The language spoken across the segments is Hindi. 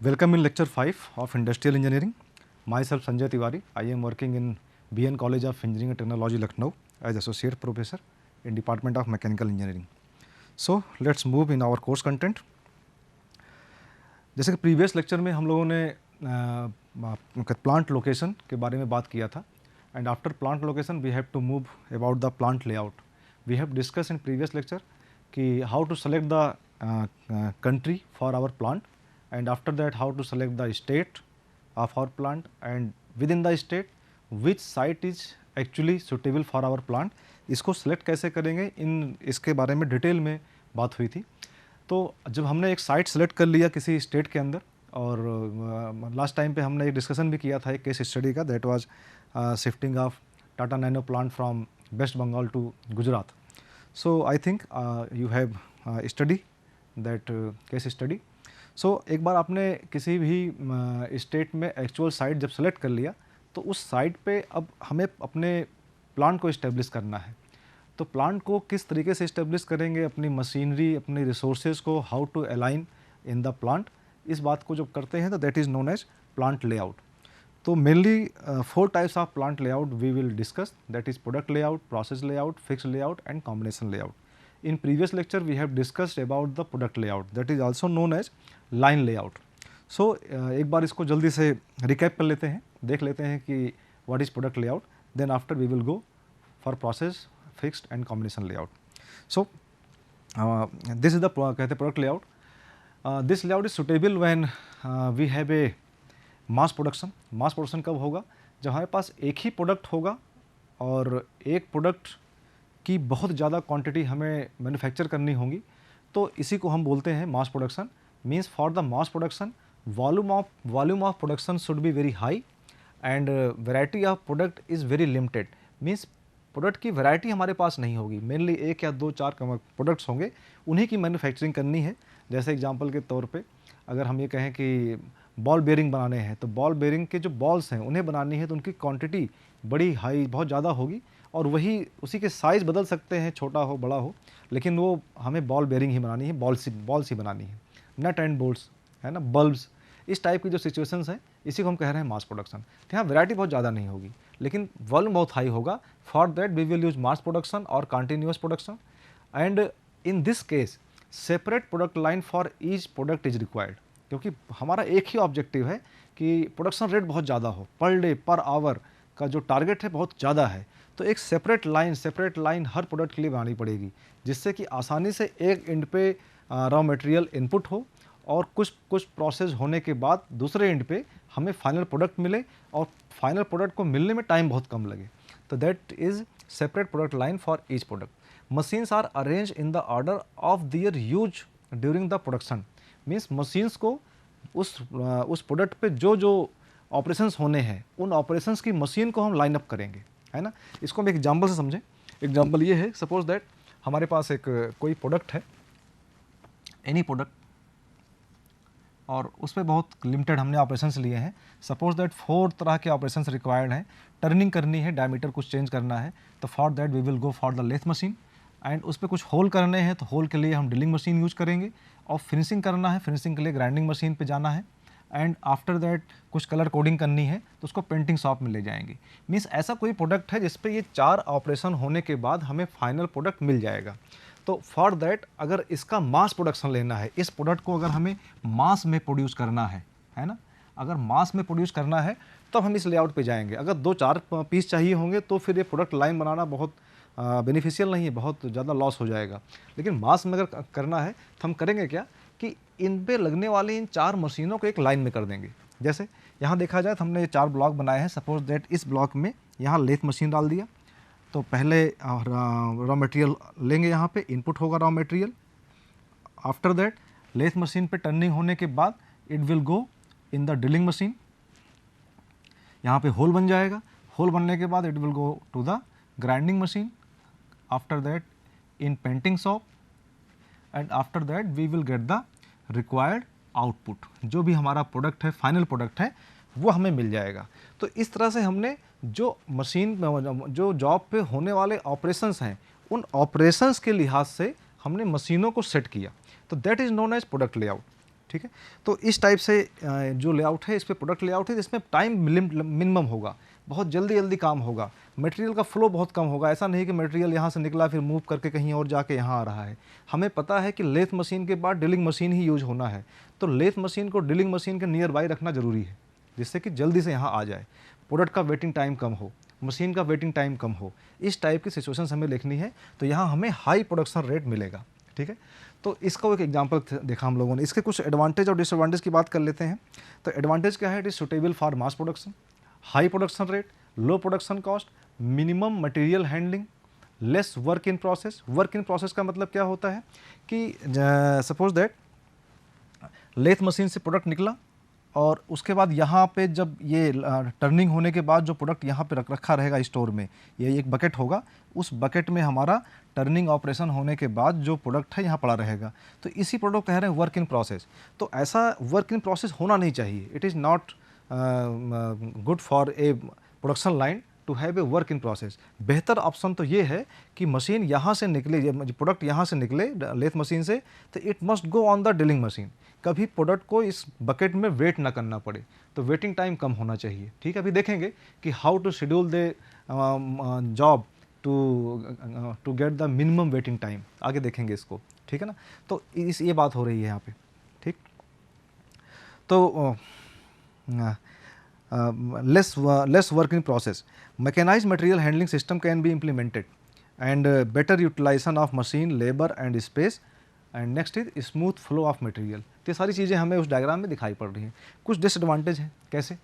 Welcome in lecture 5 of Industrial Engineering. Myself Sanjay Tiwari. I am working in BN College of Engineering and Technology, Lucknow as Associate Professor in Department of Mechanical Engineering. So let's move in our course content. जैसे कि प्रीवियस लेक्चर में हम लोगों ने प्लांट लोकेशन के बारे में बात किया था and after plant location we have to move about the plant layout. We have discuss in previous lecture कि how to select the country for our plant and after that how to select the state of our plant and within the state which site is actually suitable for our plant. इसको select कैसे करेंगे इसके बारे में डिटेल में बात हुई थी. तो जब हमने एक साइट सेलेक्ट कर लिया किसी स्टेट के अंदर और लास्ट टाइम पे हमने एक डिस्कशन भी किया था एक केस स्टडी का, that was shifting of Tata Nano plant from West Bengal to Gujarat. So I think you have study that case study. सो एक बार आपने किसी भी स्टेट में एक्चुअल साइट जब सेलेक्ट कर लिया तो उस साइट पे अब हमें अपने प्लांट को इस्टेब्लिश करना है. तो प्लांट को किस तरीके से इस्टेब्लिश करेंगे, अपनी मशीनरी, अपनी रिसोर्सेज को how to align in the plant, इस बात को जब करते हैं तो that is known as plant layout. तो mainly 4 types of plant layout we will discuss, that is product layout, process layout, fixed layout and combination layout. In previous lecture we have discussed about the product layout, that is also known as line layout. So एक बार इसको जल्दी से recap कर लेते हैं, देख लेते हैं कि what is product layout, then after we will go for process, fixed and combination layout. So this is the कहते हैं product layout. This layout is suitable when we have a mass production. mass production कब होगा? जब हमारे पास एक ही प्रोडक्ट होगा और एक प्रोडक्ट की बहुत ज़्यादा क्वांटिटी हमें मैन्युफैक्चर करनी होगी, तो इसी को हम बोलते हैं mass production. Means for the mass production volume of production should be very high and variety of product is very limited. Means product की वैरायटी हमारे पास नहीं होगी, मेनली 1 या 2-4 प्रोडक्ट्स होंगे, उन्हीं की मैन्युफैक्चरिंग करनी है. जैसे एग्जांपल के तौर पे अगर हम ये कहें कि बॉल बेयरिंग बनाने हैं तो बॉल बेयरिंग के जो बॉल्स हैं उन्हें बनानी है तो उनकी क्वांटिटी बड़ी हाई बहुत ज़्यादा होगी और वही उसी के साइज़ बदल सकते हैं, छोटा हो बड़ा हो, लेकिन वो हमें बॉल बेयरिंग ही बनानी है, बॉल्स ही बनानी है. नट एंड बोल्ट्स है ना, बल्ब्स, इस टाइप की जो सिचुएशंस हैं इसी को हम कह रहे हैं मास प्रोडक्शन. तो यहाँ वैरायटी बहुत ज़्यादा नहीं होगी लेकिन वॉल्यूम बहुत हाई होगा. For that we will use mass production और continuous production and in this case separate product line for each product is required. क्योंकि हमारा एक ही ऑब्जेक्टिव है कि प्रोडक्शन रेट बहुत ज़्यादा हो, पर डे पर आवर का जो टारगेट है बहुत ज़्यादा है, तो एक सेपरेट लाइन हर प्रोडक्ट के लिए बनानी पड़ेगी जिससे कि आसानी से एक एंड पे रॉ मटेरियल इनपुट हो और कुछ प्रोसेस होने के बाद दूसरे एंड पे हमें फाइनल प्रोडक्ट मिले और फाइनल प्रोडक्ट को मिलने में टाइम बहुत कम लगे. तो that is separate product line for each product. Machines are arrange in the order of their use during the production. Means machines को उस प्रोडक्ट पे जो ऑपरेशंस होने हैं उन ऑपरेशंस की मशीन को हम लाइन अप करेंगे, है ना. इसको हम एक एग्जांपल से समझें. एग्जांपल ये है, सपोज दैट हमारे पास एक कोई प्रोडक्ट है, एनी प्रोडक्ट, और उस पर बहुत लिमिटेड हमने ऑपरेशंस लिए हैं. सपोज दैट 4 तरह के ऑपरेशंस रिक्वायर्ड हैं. टर्निंग करनी है, डायमीटर कुछ चेंज करना है, तो for that we will go for the lathe machine. And उस पर कुछ होल करने हैं तो होल के लिए हम ड्रिलिंग मशीन यूज करेंगे. और फिनिशिंग करना है, फिनिशिंग के लिए ग्राइंडिंग मशीन पे जाना है. एंड आफ्टर दैट कुछ कलर कोडिंग करनी है तो उसको पेंटिंग शॉप में ले जाएंगे. मीन्स ऐसा कोई प्रोडक्ट है जिस पे ये 4 ऑपरेशन होने के बाद हमें फाइनल प्रोडक्ट मिल जाएगा. तो फॉर दैट अगर इसका मास प्रोडक्शन लेना है, इस प्रोडक्ट को अगर हमें मास में प्रोड्यूस करना है ना, अगर मास में प्रोड्यूस करना है तो हम इस लेआउट पे जाएंगे. अगर 2-4 पीस चाहिए होंगे तो फिर ये प्रोडक्ट लाइन बनाना बहुत बेनिफिशियल नहीं है, बहुत ज़्यादा लॉस हो जाएगा. लेकिन मास में अगर करना है तो हम करेंगे क्या कि इन पे लगने वाली इन 4 मशीनों को एक लाइन में कर देंगे. जैसे यहाँ देखा जाए तो हमने ये 4 ब्लॉक बनाए हैं. सपोज दैट इस ब्लॉक में यहाँ लेथ मशीन डाल दिया, तो पहले रॉ मटेरियल लेंगे, यहाँ पे इनपुट होगा raw material. After that lathe machine पे टर्निंग होने के बाद it will go in the drilling machine. यहाँ पे होल बन जाएगा. होल बनने के बाद it will go to the grinding machine. After that in painting shop and after that we will get the required output. जो भी हमारा प्रोडक्ट है, फाइनल प्रोडक्ट है, वो हमें मिल जाएगा. तो इस तरह से हमने जो मशीन जो जॉब पे होने वाले ऑपरेशंस हैं उन ऑपरेशंस के लिहाज से हमने मशीनों को सेट किया. तो that is known as product layout. ठीक है। तो इस टाइप से जो लेआउट है, इस पे प्रोडक्ट लेआउट है, इसमें टाइम मिनिमम होगा, बहुत जल्दी जल्दी काम होगा, मटेरियल का फ्लो बहुत कम होगा। ऐसा नहीं कि मटेरियल यहाँ से निकला फिर मूव करके कहीं और जाके यहाँ आ रहा है। हमें पता है कि लेथ मशीन के बाद ड्रिलिंग मशीन ही यूज होना है, तो लेथ मशीन को ड्रिलिंग मशीन के नियर बाई रखना ज़रूरी है, जिससे कि जल्दी से यहाँ आ जाए, प्रोडक्ट का वेटिंग टाइम कम हो, मशीन का वेटिंग टाइम कम हो। इस टाइप की सिचुएशंस हमें लिखनी है, तो यहाँ हमें हाई प्रोडक्शन रेट मिलेगा, ठीक है। तो इसका एक एग्जांपल देखा हम लोगों ने। इसके कुछ एडवांटेज और डिसएडवांटेज की बात कर लेते हैं। तो एडवांटेज क्या है? It is suitable for mass production, high production rate, low production cost, minimum material handling, lace work in process. Work in process का मतलब क्या होता है कि सपोज दैट लेथ मशीन से प्रोडक्ट निकला और उसके बाद यहाँ पे जब ये टर्निंग होने के बाद जो प्रोडक्ट यहाँ पे रखा रहेगा स्टोर में, ये एक बकेट होगा, उस बकेट में हमारा टर्निंग ऑपरेशन होने के बाद जो प्रोडक्ट है यहाँ पड़ा रहेगा। तो इसी प्रोडक्ट कह रहे हैं वर्क इन प्रोसेस। तो ऐसा वर्क इन प्रोसेस होना नहीं चाहिए। It is not good for a production line to have a work in process. बेहतर ऑप्शन तो ये है कि मशीन यहाँ से निकले, प्रोडक्ट यहाँ से निकले लेथ मशीन से, तो it must go on the drilling machine. कभी प्रोडक्ट को इस बकेट में वेट ना करना पड़े, तो वेटिंग टाइम कम होना चाहिए, ठीक है। अभी देखेंगे कि how to schedule the job to get the minimum waiting time, आगे देखेंगे इसको, ठीक है ना। तो ये बात हो रही है यहाँ पे, ठीक। तो less work in process, mechanized material handling system can be implemented, and better utilization of machine labor and space, and next is smooth flow of material। तो ये सारी चीज़ें हमें उस डायग्राम में दिखाई पड़ रही हैं। कुछ डिसएडवांटेज हैं, कैसे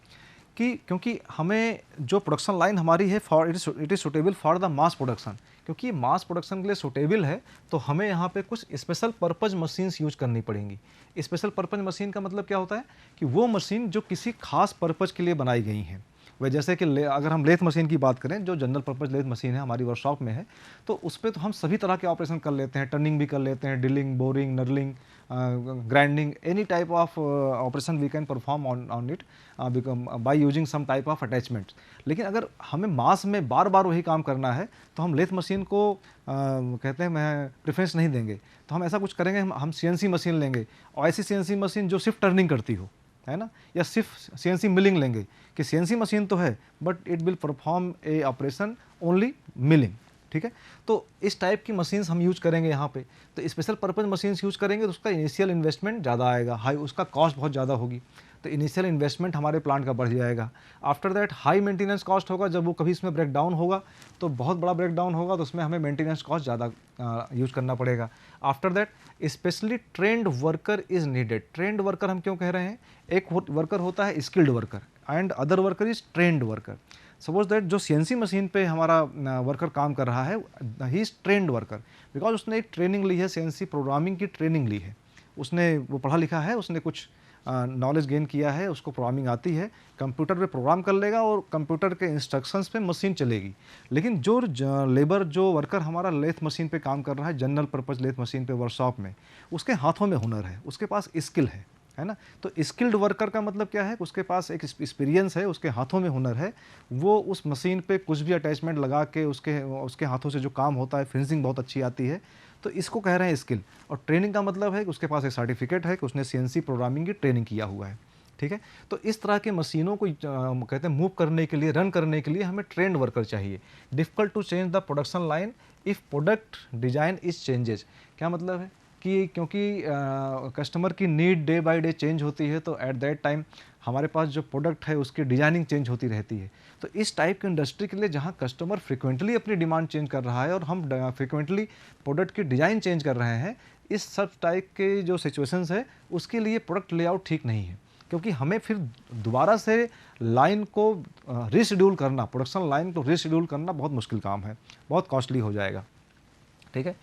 कि क्योंकि हमें जो प्रोडक्शन लाइन हमारी है for it is suitable for the mass production, क्योंकि मास प्रोडक्शन के लिए सुटेबल है, तो हमें यहाँ पे कुछ स्पेशल पर्पज़ मशीन्स यूज करनी पड़ेंगी। स्पेशल पर्पज़ मशीन का मतलब क्या होता है कि वो मशीन जो किसी खास पर्पज़ के लिए बनाई गई हैं। वह जैसे कि अगर हम लेथ मशीन की बात करें, जो जनरल पर्पज़ लेथ मशीन है हमारी वर्कशॉप में है, तो उस पर तो हम सभी तरह के ऑपरेशन कर लेते हैं, टर्निंग भी कर लेते हैं, drilling, boring, knurling, grinding, any type of operation we can perform on it by using some type of attachments. लेकिन अगर हमें मास में बार बार वही काम करना है, तो हम लेथ मशीन को कहते हैं मैं प्रेफरेंस नहीं देंगे। तो हम ऐसा कुछ करेंगे, हम CNC मशीन लेंगे, और ऐसी CNC मशीन जो सिर्फ टर्निंग करती हो, है ना, या सिर्फ CNC मिलिंग लेंगे कि CNC मशीन तो है but it will perform a operation only milling, ठीक है। तो इस टाइप की मशीन्स हम यूज करेंगे यहाँ पे। तो स्पेशल पर्पज़ मशीन्स यूज करेंगे तो उसका इनिशियल इन्वेस्टमेंट ज़्यादा आएगा, हाई, उसका कॉस्ट बहुत ज़्यादा होगी, तो इनिशियल इन्वेस्टमेंट हमारे प्लांट का बढ़ जाएगा। After that high maintenance cost होगा, जब वो कभी इसमें ब्रेक डाउन होगा, तो बहुत बड़ा ब्रेक डाउन होगा, तो उसमें हमें मेंटेनेंस कॉस्ट ज़्यादा यूज करना पड़ेगा। After that specially trend worker is needed. Trend worker हम क्यों कह रहे हैं? एक वर्कर होता है skilled worker and other worker is trend worker. Suppose that जो CNC मशीन पे हमारा वर्कर काम कर रहा है, he is trend worker, because उसने एक ट्रेनिंग ली है, CNC प्रोग्रामिंग की ट्रेनिंग ली है, उसने वो पढ़ा लिखा है, उसने कुछ नॉलेज गेन किया है, उसको प्रोग्रामिंग आती है, कंप्यूटर पे प्रोग्राम कर लेगा और कंप्यूटर के इंस्ट्रक्शंस पे मशीन चलेगी। लेकिन जो लेबर, जो वर्कर हमारा लेथ मशीन पे काम कर रहा है, जनरल पर्पज़ लेथ मशीन पे वर्कशॉप में, उसके हाथों में हुनर है, उसके पास स्किल है ना। तो स्किल्ड वर्कर का मतलब क्या है? उसके पास एक एक्सपीरियंस है, उसके हाथों में हुनर है, वो उस मशीन पे कुछ भी अटैचमेंट लगा के उसके हाथों से जो काम होता है, फिनिशिंग बहुत अच्छी आती है, तो इसको कह रहे हैं स्किल। और ट्रेनिंग का मतलब है कि उसके पास एक सर्टिफिकेट है कि उसने CNC प्रोग्रामिंग की ट्रेनिंग किया हुआ है, ठीक है। तो इस तरह के मशीनों को कहते हैं मूव करने के लिए, रन करने के लिए हमें ट्रेंड वर्कर चाहिए। Difficult to change the production line if product design is changes. क्या मतलब है कि क्योंकि कस्टमर की need day by day change होती है, तो एट दैट टाइम हमारे पास जो प्रोडक्ट है उसकी डिज़ाइनिंग चेंज होती रहती है। तो इस टाइप की इंडस्ट्री के लिए जहाँ कस्टमर फ्रिक्वेंटली अपनी डिमांड चेंज कर रहा है और हम फ्रिक्वेंटली प्रोडक्ट की डिज़ाइन चेंज कर रहे हैं, इस सब टाइप के जो सिचुएशंस है उसके लिए प्रोडक्ट लेआउट ठीक नहीं है, क्योंकि हमें फिर दोबारा से लाइन को रीशेड्यूल करना, प्रोडक्शन लाइन को रीशेड्यूल करना बहुत मुश्किल काम है, बहुत कॉस्टली हो जाएगा, ठीक है।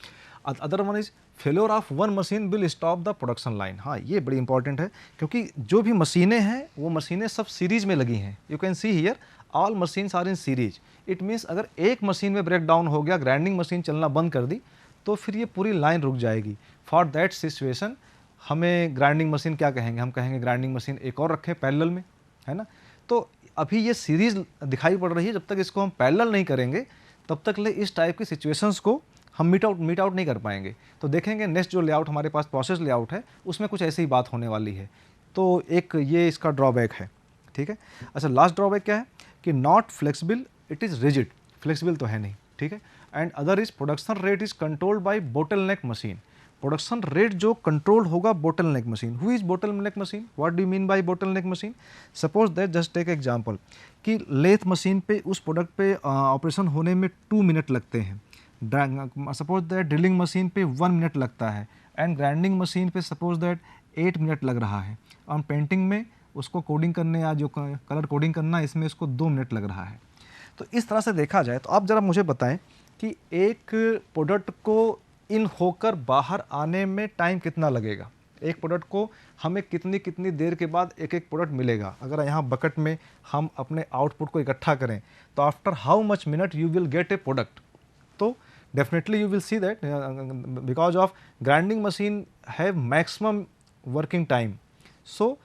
Other one is failure of one machine will stop the production line. हाँ, ये बड़ी इंपॉर्टेंट है, क्योंकि जो भी मशीनें हैं वो मशीनें सब सीरीज में लगी हैं। You can see here all machines are in series. इट मीन्स अगर एक मशीन में ब्रेक डाउन हो गया, ग्राइंडिंग मशीन चलना बंद कर दी, तो फिर ये पूरी लाइन रुक जाएगी। फॉर दैट सिचुएशन हमें ग्राइंडिंग मशीन क्या कहेंगे? हम कहेंगे ग्राइंडिंग मशीन एक और रखें पैरेलल में, है ना। तो अभी ये सीरीज दिखाई पड़ रही है, जब तक इसको हम पैरेलल नहीं करेंगे तब तक ले इस टाइप की सिचुएशंस को हम मीट आउट नहीं कर पाएंगे। तो देखेंगे नेक्स्ट जो लेआउट हमारे पास प्रोसेस लेआउट है उसमें कुछ ऐसी ही बात होने वाली है। तो एक ये इसका ड्रॉबैक है, ठीक है। अच्छा, लास्ट ड्रॉबैक क्या है कि not flexible, it is rigid, flexible तो है नहीं, ठीक है। And other is production rate is controlled by bottleneck machine. Production rate जो कंट्रोल होगा bottleneck machine. Who is bottleneck machine, what do you mean by bottleneck machine? Suppose that, just take example कि लेथ मशीन पे उस प्रोडक्ट पे ऑपरेशन होने में 2 मिनट लगते हैं, सपोज दैट ड्रिलिंग मशीन पे 1 मिनट लगता है, एंड ग्राइंडिंग मशीन पे सपोज दैट 8 मिनट लग रहा है, और पेंटिंग में उसको कोडिंग करने या जो कलर कोडिंग करना इसमें इसको 2 मिनट लग रहा है। तो इस तरह से देखा जाए तो आप ज़रा मुझे बताएं कि एक प्रोडक्ट को इन होकर बाहर आने में टाइम कितना लगेगा। एक प्रोडक्ट को हमें कितनी कितनी देर के बाद एक एक प्रोडक्ट मिलेगा। अगर यहाँ बकेट में हम अपने आउटपुट को इकट्ठा करें तो after how much minute you will get a product. तो definitely you will see that because of grinding machine have maximum working time, so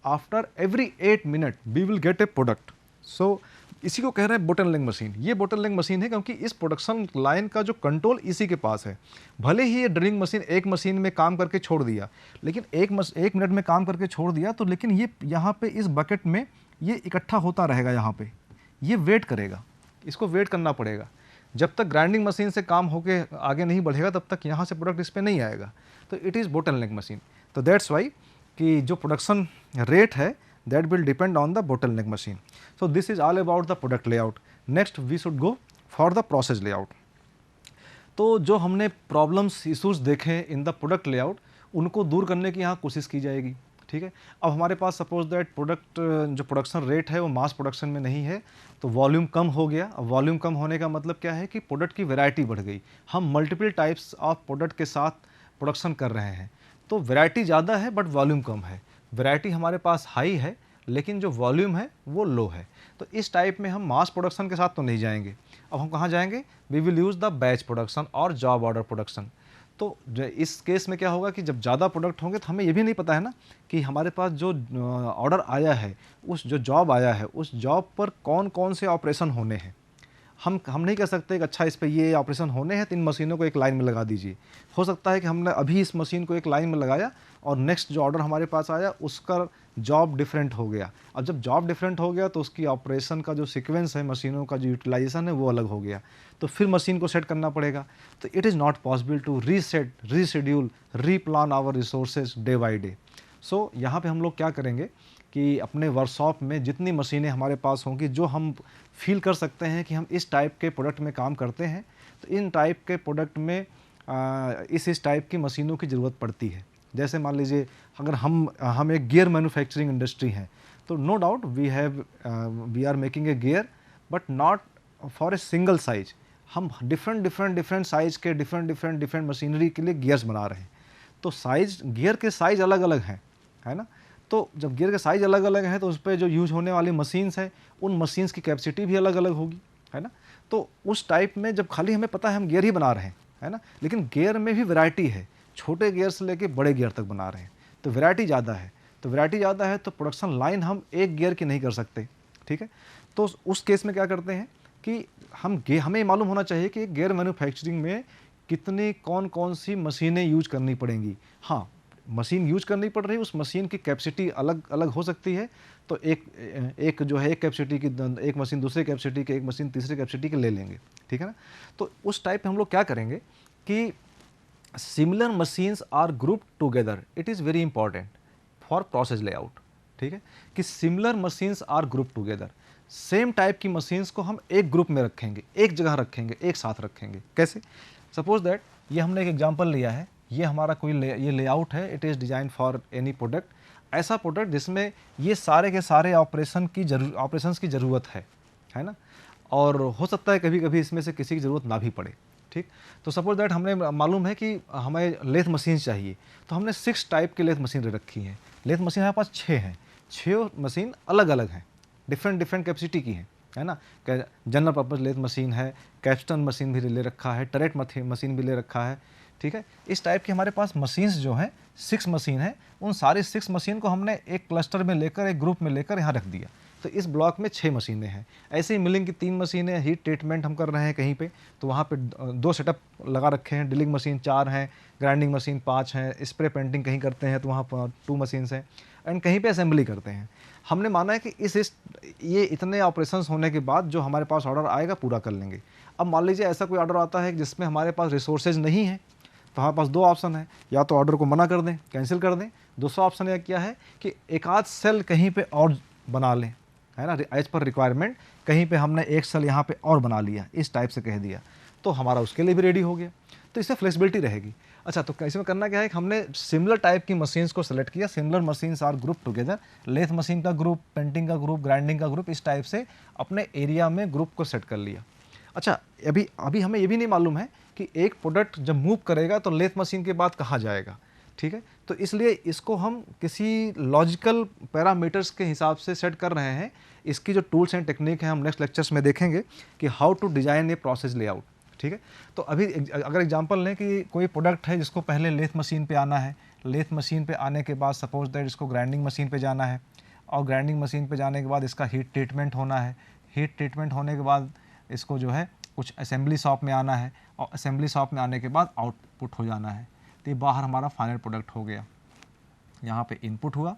after every 8 minute we will get a product. सो इसी को कह रहे हैं बोटलनेक मशीन। ये बोटलनेक मशीन है क्योंकि इस प्रोडक्शन लाइन का जो कंट्रोल इसी के पास है। भले ही ये ड्रिलिंग मशीन एक मशीन में काम करके छोड़ दिया, लेकिन एक मिनट में काम करके छोड़ दिया तो लेकिन ये यहाँ पे इस बकेट में ये इकट्ठा होता रहेगा, यहाँ पे ये वेट करेगा, इसको वेट करना पड़ेगा। जब तक ग्राइंडिंग मशीन से काम होके आगे नहीं बढ़ेगा तब तक यहाँ से प्रोडक्ट इस पर नहीं आएगा। तो इट इज़ बोटलनेक मशीन। तो दैट्स वाई कि जो प्रोडक्शन रेट है that will depend on the bottleneck machine. So this is all about the product layout. Next we should go for the process layout. तो जो हमने प्रॉब्लम्स इश्यूज देखे इन द प्रोडक्ट लेआउट उनको दूर करने की यहाँ कोशिश की जाएगी, ठीक है। अब हमारे पास सपोज दैट प्रोडक्ट जो प्रोडक्शन रेट है वो मास प्रोडक्शन में नहीं है, तो वॉल्यूम कम हो गया। अब वॉल्यूम कम होने का मतलब क्या है कि प्रोडक्ट की वैरायटी बढ़ गई। हम मल्टीपल टाइप्स ऑफ प्रोडक्ट के साथ प्रोडक्शन कर रहे हैं, तो वैरायटी ज़्यादा है बट वॉल्यूम कम है। वैरायटी हमारे पास हाई है लेकिन जो वॉल्यूम है वो लो है। तो इस टाइप में हम मास प्रोडक्शन के साथ तो नहीं जाएंगे। अब हम कहाँ जाएंगे? We will use the batch production और जॉब ऑर्डर प्रोडक्शन। तो इस केस में क्या होगा कि जब ज़्यादा प्रोडक्ट होंगे तो हमें ये भी नहीं पता है ना कि हमारे पास जो ऑर्डर आया है, उस जो जॉब आया है, उस जॉब पर कौन कौन से ऑपरेशन होने हैं। हम नहीं कह सकते कि अच्छा इस पे ये ऑपरेशन होने हैं तो इन मशीनों को एक लाइन में लगा दीजिए। हो सकता है कि हमने अभी इस मशीन को एक लाइन में लगाया और नेक्स्ट जो ऑर्डर हमारे पास आया उसका जॉब डिफरेंट हो गया। अब जब जॉब डिफरेंट हो गया तो उसकी ऑपरेशन का जो सीक्वेंस है, मशीनों का जो यूटिलाइजेशन है वो अलग हो गया, तो फिर मशीन को सेट करना पड़ेगा। तो it is not possible to reset, reschedule, replan our resources day by day. सो यहाँ पे हम लोग क्या करेंगे कि अपने वर्कशॉप में जितनी मशीनें हमारे पास होंगी जो हम फील कर सकते हैं कि हम इस टाइप के प्रोडक्ट में काम करते हैं, तो इन टाइप के प्रोडक्ट में इस टाइप की मशीनों की ज़रूरत पड़ती है। जैसे मान लीजिए अगर हम एक गियर मैन्युफैक्चरिंग इंडस्ट्री हैं, तो no doubt we are making a gear but not for a single size. हम डिफरेंट साइज़ के डिफरेंट मशीनरी के लिए गियर्स बना रहे हैं। तो साइज़, गियर के साइज़ अलग अलग हैं, है ना। तो जब गियर के साइज़ अलग अलग हैं तो उस पर जो यूज होने वाली मशीन्स हैं उन मशीन्स की कैपेसिटी भी अलग अलग होगी, है ना। तो उस टाइप में जब खाली हमें पता है हम गियर ही बना रहे हैं, है ना, लेकिन गियर में भी वैरायटी है, छोटे गियर से लेके बड़े गियर तक बना रहे हैं, तो वैरायटी ज़्यादा है। तो वैरायटी ज़्यादा है तो प्रोडक्शन लाइन हम एक गियर की नहीं कर सकते, ठीक है। तो उस केस में क्या करते हैं कि हमें मालूम होना चाहिए कि गियर मैन्युफैक्चरिंग में कितनी कौन सी मशीनें यूज करनी पड़ेंगी। हाँ, मशीन यूज करनी पड़ रही है, उस मशीन की कैपेसिटी अलग अलग हो सकती है। तो एक जो है एक कैपेसिटी की, एक मशीन दूसरे कैपेसिटी के, एक मशीन तीसरे कैपेसिटी के ले लेंगे, ठीक है ना। तो उस टाइप में हम लोग क्या करेंगे कि similar machines are group together. It is very important for process layout, ठीक है, कि similar machines are group together. Same type की मशीन्स को हम एक ग्रुप में रखेंगे, एक जगह रखेंगे, एक साथ रखेंगे। कैसे? सपोज दैट ये हमने एक एग्जांपल लिया है, ये हमारा कोई ये लेआउट है, it is design for any product. ऐसा प्रोडक्ट जिसमें ये सारे के सारे ऑपरेशंस की ज़रूरत है ना, और हो सकता है कभी कभी इसमें से किसी की ज़रूरत ना भी पड़े, ठीक। तो सपोज दैट हमने मालूम है कि हमें लेथ मशीन चाहिए, तो हमने 6 टाइप की लेथ मशीन रखी हैं। लेथ मशीन हमारे पास 6 हैं, 6 मशीन अलग अलग हैं, डिफरेंट कैपेसिटी की हैं, है ना। जनरल पर्पज़ लेथ मशीन है, कैप्स्टन मशीन भी ले रखा है, टरेट मशीन भी ले रखा है, ठीक है। इस टाइप की हमारे पास मशीन्स जो हैं 6 मशीन है, उन सारे 6 मशीन को हमने एक क्लस्टर में लेकर, एक ग्रुप में लेकर यहाँ रख दिया। तो तो इस ब्लॉक में 6 मशीनें हैं। ऐसे ही मिलिंग की 3 मशीनें, हीट ट्रीटमेंट हम कर रहे हैं कहीं पे, तो वहाँ पे 2 सेटअप लगा रखे हैं, ड्रिलिंग मशीन 4 हैं, ग्राइंडिंग मशीन 5 हैं, स्प्रे पेंटिंग कहीं करते हैं तो वहाँ पर 2 मशीन्स हैं, एंड कहीं पे असेंबली करते हैं। हमने माना है कि ये इतने ऑपरेशंस होने के बाद जो हमारे पास ऑर्डर आएगा पूरा कर लेंगे। अब मान लीजिए ऐसा कोई ऑर्डर आता है जिसमें हमारे पास रिसोर्सेज नहीं है, तो हमारे पास 2 ऑप्शन है, या तो ऑर्डर को मना कर दें, कैंसिल कर दें। दूसरा ऑप्शन यह क्या है कि एक आध सेल कहीं पे और बना लें, है ना, एज पर रिक्वायरमेंट कहीं पे हमने एक सेल यहाँ पे और बना लिया, इस टाइप से कह दिया, तो हमारा उसके लिए भी रेडी हो गया। तो इससे फ्लेक्सिबिलिटी रहेगी। अच्छा, तो इसमें करना क्या है कि हमने सिमिलर टाइप की मशीन्स को सेलेक्ट किया, similar machines are group together, lathe machine का ग्रुप, पेंटिंग का ग्रुप, ग्राइंडिंग का ग्रुप, इस टाइप से अपने एरिया में ग्रुप को सेट कर लिया। अच्छा, अभी हमें ये भी नहीं मालूम है कि एक प्रोडक्ट जब मूव करेगा तो लेथ मशीन के बाद कहाँ जाएगा, ठीक है, तो इसलिए इसको हम किसी लॉजिकल पैरामीटर्स के हिसाब से सेट कर रहे हैं। इसकी जो टूल्स एंड टेक्निक है हम नेक्स्ट लेक्चर्स में देखेंगे कि how to design a process layout, ठीक है। तो अभी अगर एग्जांपल लें कि कोई प्रोडक्ट है जिसको पहले लेथ मशीन पे आना है, लेथ मशीन पे आने के बाद सपोज दैट इसको ग्राइंडिंग मशीन पे जाना है, और ग्राइंडिंग मशीन पे जाने के बाद इसका हीट ट्रीटमेंट होना है, हीट ट्रीटमेंट होने के बाद इसको जो है कुछ असेंबली शॉप में आना है, और असेंबली शॉप में आने के बाद आउटपुट हो जाना है। तो ये बाहर हमारा फाइनल प्रोडक्ट हो गया, यहाँ पे इनपुट हुआ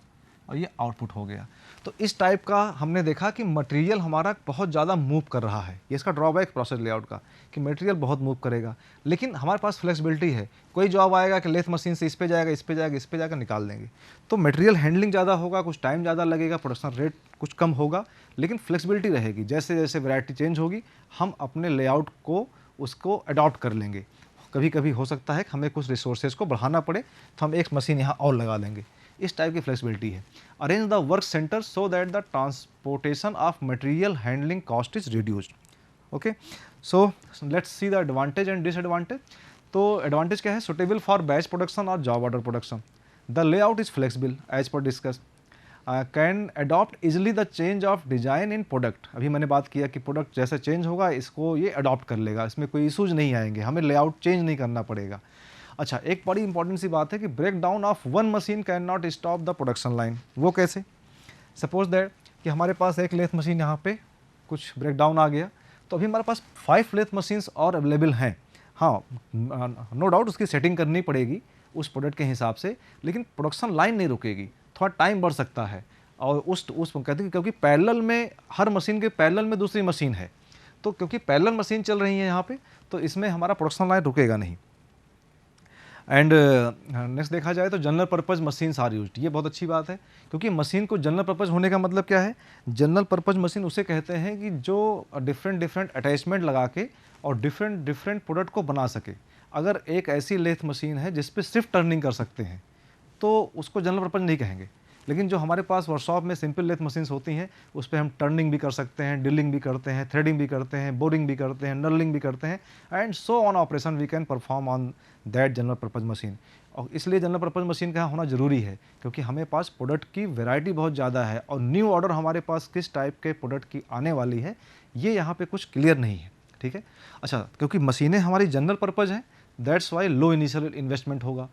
और ये आउटपुट हो गया। तो इस टाइप का हमने देखा कि मटेरियल हमारा बहुत ज़्यादा मूव कर रहा है। ये इसका ड्रॉबैक प्रोसेस लेआउट का कि मटेरियल बहुत मूव करेगा, लेकिन हमारे पास फ्लेक्सिबिलिटी है। कोई जॉब आएगा कि लेथ मशीन से इस पे जाएगा, इस पे जाएगा, इस पे जाकर निकाल देंगे, तो मटेरियल हैंडलिंग ज़्यादा होगा, कुछ टाइम ज़्यादा लगेगा, प्रोडक्शन रेट कुछ कम होगा, लेकिन फ्लेक्सिबिलिटी रहेगी। जैसे जैसे वैरायटी चेंज होगी हम अपने लेआउट को उसको अडॉप्ट कर लेंगे। कभी कभी हो सकता है कि हमें कुछ रिसोर्सेज को बढ़ाना पड़े तो हम एक मशीन यहाँ और लगा देंगे, इस टाइप की फ्लेक्सिबिलिटी है। Arrange the work centre so that the transportation of material handling cost is reduced. Okay, so let's see the advantage and disadvantage. तो एडवांटेज क्या है? सुटेबल फॉर बैच प्रोडक्शन और job order production. The layout is flexible as per discuss, can adopt easily the change of design in product. अभी मैंने बात किया कि प्रोडक्ट जैसे चेंज होगा इसको ये अडॉप्ट कर लेगा, इसमें कोई इशूज नहीं आएंगे, हमें लेआउट चेंज नहीं करना पड़ेगा। अच्छा, एक बड़ी इंपॉर्टेंट सी बात है कि break down of one machine can not stop the production line. वो कैसे? सपोज दैट कि हमारे पास एक लेथ मशीन यहाँ पे कुछ ब्रेक डाउन आ गया, तो अभी हमारे पास 5 लेथ मशीन्स और अवेलेबल हैं। हाँ, नो डाउट उसकी सेटिंग करनी पड़ेगी उस प्रोडक्ट के हिसाब से, लेकिन प्रोडक्शन लाइन नहीं रुकेगी, थोड़ा टाइम बढ़ सकता है। और उस कहते हैं क्योंकि पैरेलल में, हर मशीन के पैरेलल में दूसरी मशीन है, तो क्योंकि पैरेलल मशीन चल रही है यहाँ पे, तो इसमें हमारा प्रोडक्शन लाइन रुकेगा नहीं। एंड नेक्स्ट देखा जाए तो general purpose machines are used. ये बहुत अच्छी बात है, क्योंकि मशीन को जनरल पर्पज़ होने का मतलब क्या है? जनरल पर्पज़ मशीन उसे कहते हैं कि जो डिफरेंट अटैचमेंट लगा के और डिफरेंट प्रोडक्ट को बना सके। अगर एक ऐसी लेथ मशीन है जिस पे सिर्फ टर्निंग कर सकते हैं तो उसको जनरल पर्पज़ नहीं कहेंगे, लेकिन जो हमारे पास वर्कशॉप में सिंपल लेथ मशीन्स होती हैं उस पर हम टर्निंग भी कर सकते हैं, ड्रिलिंग भी करते हैं, थ्रेडिंग भी करते हैं, बोरिंग भी करते हैं, नर्लिंग भी करते हैं, and so on operation we can perform on that general purpose machine. और इसलिए जनरल पर्पज़ मशीन का होना ज़रूरी है, क्योंकि हमें पास प्रोडक्ट की वैरायटी बहुत ज़्यादा है और न्यू ऑर्डर हमारे पास किस टाइप के प्रोडक्ट की आने वाली है ये यहाँ पे कुछ क्लियर नहीं है, ठीक है। अच्छा, क्योंकि मशीनें हमारी जनरल पर्पज़ हैं, that's why low initial investment होगा।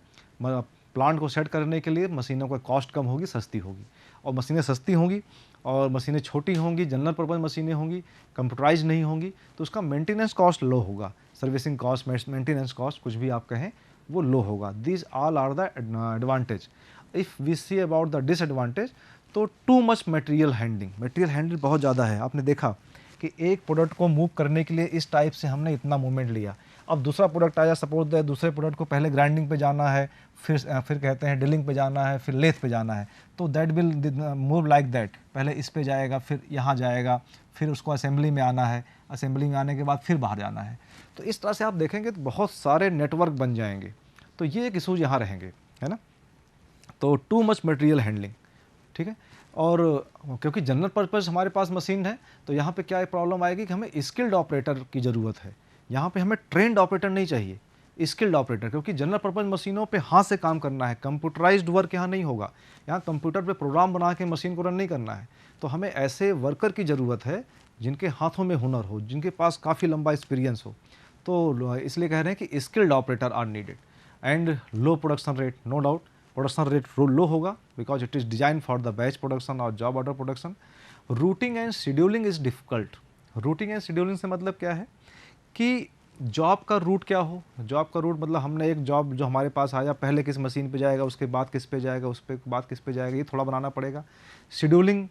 प्लांट को सेट करने के लिए मशीनों का कॉस्ट कम होगी, सस्ती होगी, और मशीनें सस्ती होंगी और मशीनें छोटी होंगी, जनरल पर्पज़ मशीनें होंगी, कंप्यूटराइज नहीं होंगी, तो उसका मेंटेनेंस कॉस्ट लो होगा, सर्विसिंग कॉस्ट, मेंटेनेंस कॉस्ट कुछ भी आप कहें वो लो होगा। This all are the advantage. If we see about the disadvantage, तो टू मच मटेरियल हैंडलिंग बहुत ज़्यादा है। आपने देखा कि एक प्रोडक्ट को मूव करने के लिए इस टाइप से हमने इतना मूवमेंट लिया, अब दूसरा प्रोडक्ट आया, सपोज दैट दूसरे प्रोडक्ट को पहले ग्राइंडिंग पे जाना है, फिर कहते हैं ड्रिलिंग पे जाना है, फिर लेथ पे जाना है, तो that will move like that. पहले इस पे जाएगा, फिर यहाँ जाएगा, फिर उसको असेंबली में आना है, असेंबली में आने के बाद फिर बाहर जाना है। तो इस तरह से आप देखेंगे तो बहुत सारे नेटवर्क बन जाएंगे, तो ये एक इशूज़ यहाँ रहेंगे, है ना। तो टू मच मटेरियल हैंडलिंग, ठीक है। और क्योंकि जनरल पर्पज़ हमारे पास मशीन है, तो यहाँ पे क्या प्रॉब्लम आएगी कि हमें स्किल्ड ऑपरेटर की ज़रूरत है। यहाँ पे हमें ट्रेंड ऑपरेटर नहीं चाहिए, स्किल्ड ऑपरेटर, क्योंकि जनरल पर्पज़ मशीनों पे हाथ से काम करना है, कंप्यूटराइज्ड वर्क यहाँ नहीं होगा। यहाँ कंप्यूटर पे प्रोग्राम बना के मशीन को रन नहीं करना है, तो हमें ऐसे वर्कर की ज़रूरत है जिनके हाथों में हुनर हो, जिनके पास काफ़ी लंबा एक्सपीरियंस हो। तो इसलिए कह रहे हैं कि skilled operator are needed. And low production rate, no doubt, production rate low होगा because it is design for the batch production और job order production. Routing and scheduling is difficult. Routing and scheduling से मतलब क्या है कि जॉब का रूट क्या हो। जॉब का रूट मतलब हमने एक जॉब जो हमारे पास आया, पहले किस मशीन पे जाएगा, उसके बाद किस पे जाएगा, उस पे बाद किस पे जाएगा, ये थोड़ा बनाना पड़ेगा। शेड्यूलिंग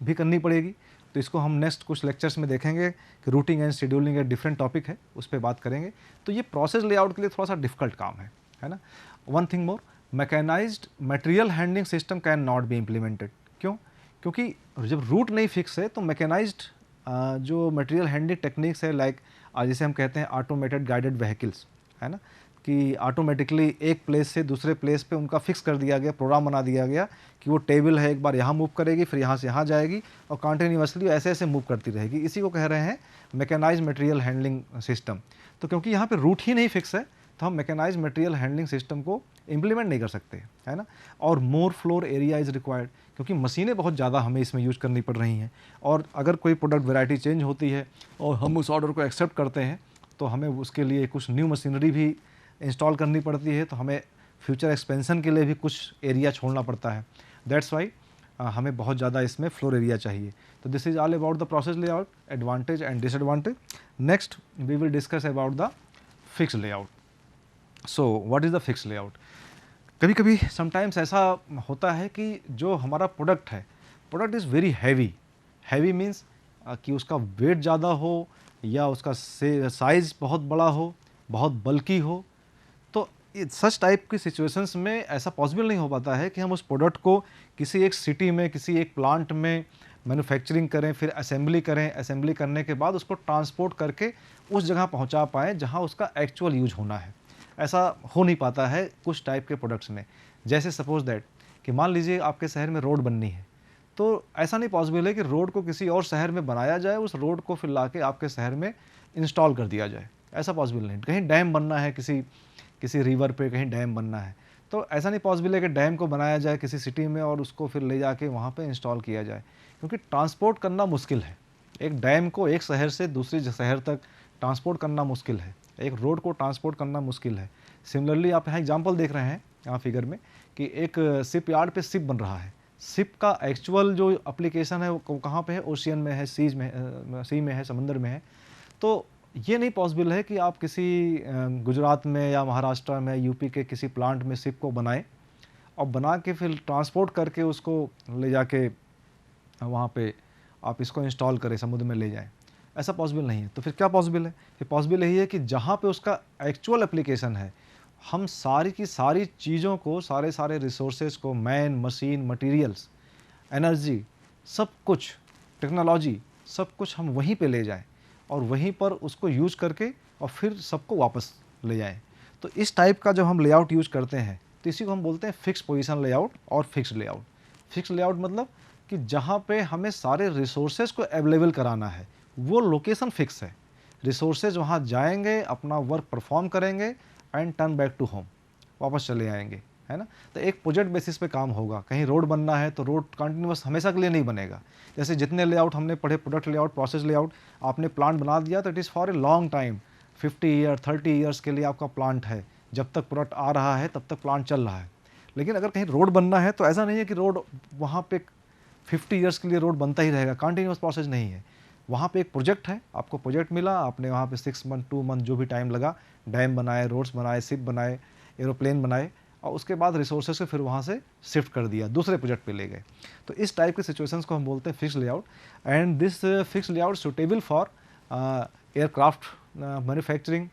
भी करनी पड़ेगी। तो इसको हम नेक्स्ट कुछ लेक्चर्स में देखेंगे कि रूटिंग एंड शेड्यूलिंग एक डिफरेंट टॉपिक है, उस पर बात करेंगे। तो ये प्रोसेस लेआउट के लिए थोड़ा सा डिफिकल्ट काम है ना। One thing more, mechanized material handling system can not be implemented. क्यों? क्योंकि जब रूट नहीं फिक्स है तो मैकेनाइज्ड जो मटेरियल हैंडलिंग टेक्निक्स है, लाइक जैसे हम कहते हैं ऑटोमेटेड गाइडेड व्हीकल्स, है ना, कि ऑटोमेटिकली एक प्लेस से दूसरे प्लेस पे उनका फिक्स कर दिया गया, प्रोग्राम बना दिया गया कि वो टेबल है, एक बार यहाँ मूव करेगी, फिर यहाँ से यहाँ जाएगी और कंटिन्यूअसली ऐसे ऐसे मूव करती रहेगी। इसी को कह रहे हैं मैकेनाइज्ड मटेरियल हैंडलिंग सिस्टम। तो क्योंकि यहाँ पे रूट ही नहीं फिक्स है तो हम मैकेनाइज्ड मटेरियल हैंडलिंग सिस्टम को इम्प्लीमेंट नहीं कर सकते, है ना। और मोर फ्लोर एरिया इज़ रिक्वायर्ड, क्योंकि मशीनें बहुत ज़्यादा हमें इसमें यूज़ करनी पड़ रही हैं। और अगर कोई प्रोडक्ट वैरायटी चेंज होती है और हम उस ऑर्डर को एक्सेप्ट करते हैं तो हमें उसके लिए कुछ न्यू मशीनरी भी इंस्टॉल करनी पड़ती है। तो हमें फ्यूचर एक्सपेंशन के लिए भी कुछ एरिया छोड़ना पड़ता है। दैट्स वाई हमें बहुत ज़्यादा इसमें फ्लोर एरिया चाहिए। तो this is all about the process layout, advantage and disadvantage. Next we will discuss about the fix layout. So what is the fix layout? कभी कभी समटाइम्स ऐसा होता है कि जो हमारा प्रोडक्ट है, product is very heavy. Heavy means कि उसका वेट ज़्यादा हो या उसका साइज़ बहुत बड़ा हो, बहुत बल्कि हो। तो सच टाइप की सिचुएशंस में ऐसा पॉसिबल नहीं हो पाता है कि हम उस प्रोडक्ट को किसी एक सिटी में, किसी एक प्लांट में मैन्युफैक्चरिंग करें, फिर असेंबली करें, असेंबली करने के बाद उसको ट्रांसपोर्ट करके उस जगह पहुंचा पाएँ जहां उसका एक्चुअल यूज होना है। ऐसा हो नहीं पाता है कुछ टाइप के प्रोडक्ट्स में। जैसे सपोज दैट कि मान लीजिए आपके शहर में रोड बननी है, तो ऐसा नहीं पॉसिबल है कि रोड को किसी और शहर में बनाया जाए, उस रोड को फिर ला के आपके शहर में इंस्टॉल कर दिया जाए। ऐसा पॉसिबल नहीं। कहीं डैम बनना है, किसी रिवर पे कहीं डैम बनना है, तो ऐसा नहीं पॉसिबल है कि डैम को बनाया जाए किसी सिटी में और उसको फिर ले जाके वहाँ पे इंस्टॉल किया जाए, क्योंकि ट्रांसपोर्ट करना मुश्किल है। एक डैम को एक शहर से दूसरे शहर तक ट्रांसपोर्ट करना मुश्किल है, एक रोड को ट्रांसपोर्ट करना मुश्किल है। सिमिलरली आप यहाँ एग्जांपल देख रहे हैं यहाँ फिगर में कि एक शिप यार्ड पे शिप बन रहा है। शिप का एक्चुअल जो एप्लीकेशन है वो कहाँ पे है? ओशियन में है, सी में है, समंदर में है। तो ये नहीं पॉसिबल है कि आप किसी गुजरात में या महाराष्ट्र में, यूपी के किसी प्लांट में शिप को बनाएं और बना के फिर ट्रांसपोर्ट करके उसको ले जाके वहाँ पे आप इसको इंस्टॉल करें, समुद्र में ले जाएं। ऐसा पॉसिबल नहीं है। तो फिर क्या पॉसिबल है? ये पॉसिबल यही है कि जहाँ पे उसका एक्चुअल एप्लीकेशन है, हम सारी की सारी चीज़ों को, सारे रिसोर्सेज को, मैन, मशीन, मटेरियल्स, एनर्जी, सब कुछ, टेक्नोलॉजी, सब कुछ हम वहीं पे ले जाएं और वहीं पर उसको यूज़ करके और फिर सबको वापस ले जाएं। तो इस टाइप का जब हम लेआउट यूज़ करते हैं तो इसी को हम बोलते हैं फिक्स पोजीशन लेआउट और फिक्स लेआउट। फिक्स लेआउट मतलब कि जहाँ पे हमें सारे रिसोर्सेज को अवेलेबल कराना है, वो लोकेशन फिक्स है। रिसोर्सेज वहाँ जाएंगे, अपना वर्क परफॉर्म करेंगे and turn back to home, वापस चले आएंगे, है ना। तो एक प्रोजेक्ट बेसिस पे काम होगा। कहीं रोड बनना है तो रोड कंटिन्यूस हमेशा के लिए नहीं बनेगा। जैसे जितने लेआउट हमने पढ़े, प्रोडक्ट लेआउट, प्रोसेस लेआउट, आपने प्लांट बना दिया तो it is for a long time, 50 year 30 years के लिए आपका प्लांट है। जब तक प्रोडक्ट आ रहा है तब तक प्लांट चल रहा है। लेकिन अगर कहीं रोड बनना है तो ऐसा नहीं है कि रोड वहाँ पे 50 ईयर्स के लिए रोड बनता ही रहेगा, कंटिन्यूस प्रोसेस नहीं है। वहाँ पे एक प्रोजेक्ट है, आपको प्रोजेक्ट मिला, आपने वहाँ पे 6 मंथ 2 मंथ जो भी टाइम लगा, डैम बनाए, रोड्स बनाए, शिप बनाए, एरोप्लेन बनाए और उसके बाद रिसोर्सेज को फिर वहाँ से शिफ्ट कर दिया, दूसरे प्रोजेक्ट पे ले गए। तो इस टाइप के सिचुएशंस को हम बोलते हैं fix layout. And this fix layout suitable for aircraft manufacturing,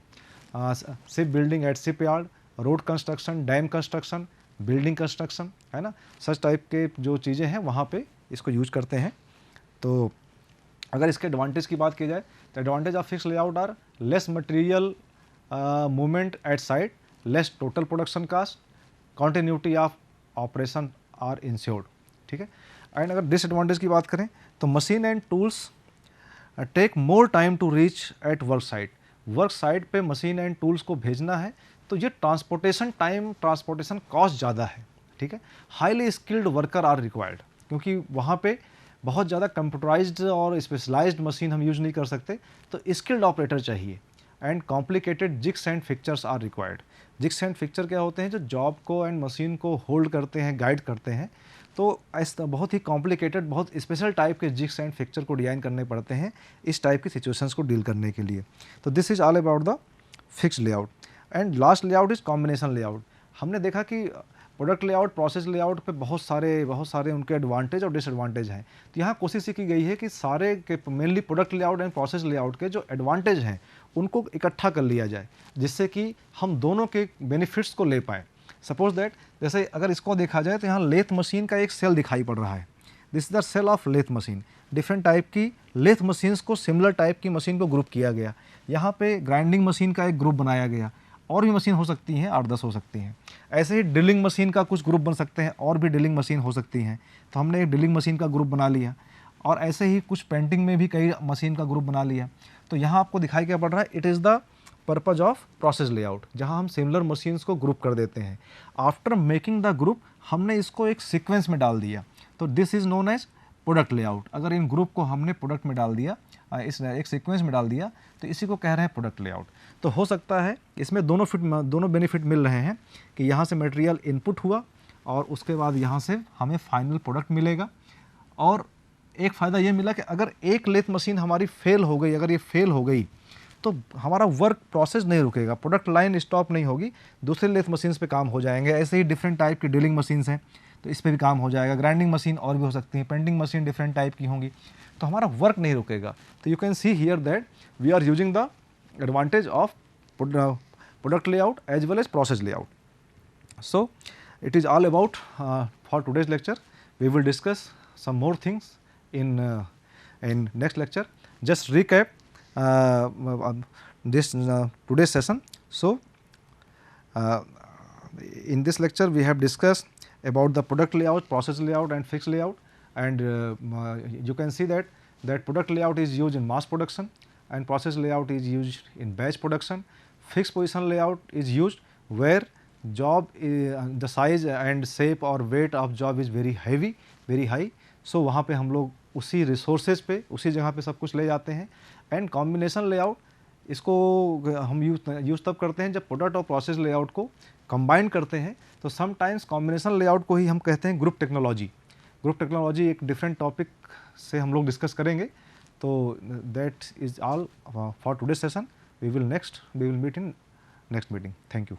ship building at ship yard, road construction, dam construction, building construction, है ना। सच टाइप के जो चीज़ें हैं वहाँ पे इसको यूज करते हैं। तो अगर इसके एडवांटेज की बात की जाए तो advantage of fix layout are less material movement at site, less total production cost, continuity of operation are insured, ठीक है। एंड अगर डिसएडवांटेज की बात करें तो machine and tools take more time to reach at work site. Work site पे मशीन एंड टूल्स को भेजना है तो ये ट्रांसपोर्टेशन टाइम, ट्रांसपोर्टेशन कॉस्ट ज़्यादा है, ठीक है। Highly skilled worker are required, क्योंकि वहाँ पे बहुत ज़्यादा कंप्यूटराइज्ड और स्पेशलाइज्ड मशीन हम यूज़ नहीं कर सकते, तो स्किल्ड ऑपरेटर चाहिए। And complicated jigs and fixtures are required. Jigs and fixture क्या होते हैं? जो जॉब को एंड मशीन को होल्ड करते हैं, गाइड करते हैं। तो ऐसा बहुत ही कॉम्प्लिकेटेड, बहुत स्पेशल टाइप के जिग्स एंड फिक्चर को डिज़ाइन करने पड़ते हैं इस टाइप की सिचुएशंस को डील करने के लिए। तो this is all about the fixed layout. And last layout is combination layout. हमने देखा कि प्रोडक्ट लेआउट, प्रोसेस लेआउट पे बहुत सारे उनके एडवांटेज और डिसएडवांटेज हैं। तो यहाँ कोशिश ये की गई है कि सारे के mainly product layout and process layout के जो एडवांटेज हैं उनको इकट्ठा कर लिया जाए, जिससे कि हम दोनों के बेनिफिट्स को ले पाएँ। सपोज दैट, जैसे अगर इसको देखा जाए तो यहाँ लेथ मशीन का एक सेल दिखाई पड़ रहा है। This is the cell of lathe machine. Different type की लेथ मशीन्स को, सिमिलर टाइप की मशीन को ग्रुप किया गया। यहाँ पे ग्राइंडिंग मशीन का एक ग्रुप बनाया गया। और भी मशीन हो सकती हैं, 8-10 हो सकती हैं। ऐसे ही ड्रिलिंग मशीन का कुछ ग्रुप बन सकते हैं, और भी ड्रिलिंग मशीन हो सकती हैं। तो हमने एक ड्रिलिंग मशीन का ग्रुप बना लिया। और ऐसे ही कुछ पेंटिंग में भी कई मशीन का ग्रुप बना लिया। तो यहाँ आपको दिखाई क्या पड़ रहा है? It is the purpose of process layout, जहाँ हम सिमिलर मशीन्स को ग्रुप कर देते हैं। आफ्टर मेकिंग द ग्रुप हमने इसको एक सीक्वेंस में डाल दिया। तो this is known as product layout. अगर इन ग्रुप को हमने प्रोडक्ट में डाल दिया, इस एक सीक्वेंस में डाल दिया, तो इसी को कह रहे हैं प्रोडक्ट लेआउट। तो हो सकता है इसमें दोनों बेनिफिट मिल रहे हैं कि यहाँ से मटेरियल इनपुट हुआ और उसके बाद यहाँ से हमें फाइनल प्रोडक्ट मिलेगा। और एक फ़ायदा ये मिला कि अगर एक लेथ मशीन हमारी फेल हो गई, अगर ये फेल हो गई तो हमारा वर्क प्रोसेस नहीं रुकेगा, प्रोडक्ट लाइन स्टॉप नहीं होगी, दूसरे लेथ मशीन्स पे काम हो जाएंगे। ऐसे ही डिफरेंट टाइप की ड्रिलिंग मशीन्स हैं, तो इस पर भी काम हो जाएगा। ग्राइंडिंग मशीन और भी हो सकती हैं, पेंटिंग मशीन डिफरेंट टाइप की होंगी, तो हमारा वर्क नहीं रुकेगा। तो you can see here that we are using the advantage of product layout as well as process layout. So it is all about for today's lecture. We will discuss some more things in next lecture. Just recap this today's session. So in this lecture we have discussed about the product layout, process layout and fixed layout. And you can see that product layout is used in mass production and process layout is used in batch production. Fixed position layout is used where job the size and shape और weight of job is very heavy, very high. So वहाँ पे हम लोग उसी रिसोर्सेज पे, उसी जगह पे सब कुछ ले जाते हैं। एंड कॉम्बिनेशन लेआउट, इसको हम यूज़ तब करते हैं जब प्रोडक्ट और प्रोसेस लेआउट को कंबाइन करते हैं। तो समटाइम्स कॉम्बिनेशन लेआउट को ही हम कहते हैं ग्रुप टेक्नोलॉजी। ग्रुप टेक्नोलॉजी एक डिफरेंट टॉपिक से हम लोग डिस्कस करेंगे। तो that is all for today session. We will meet in next meeting. Thank you.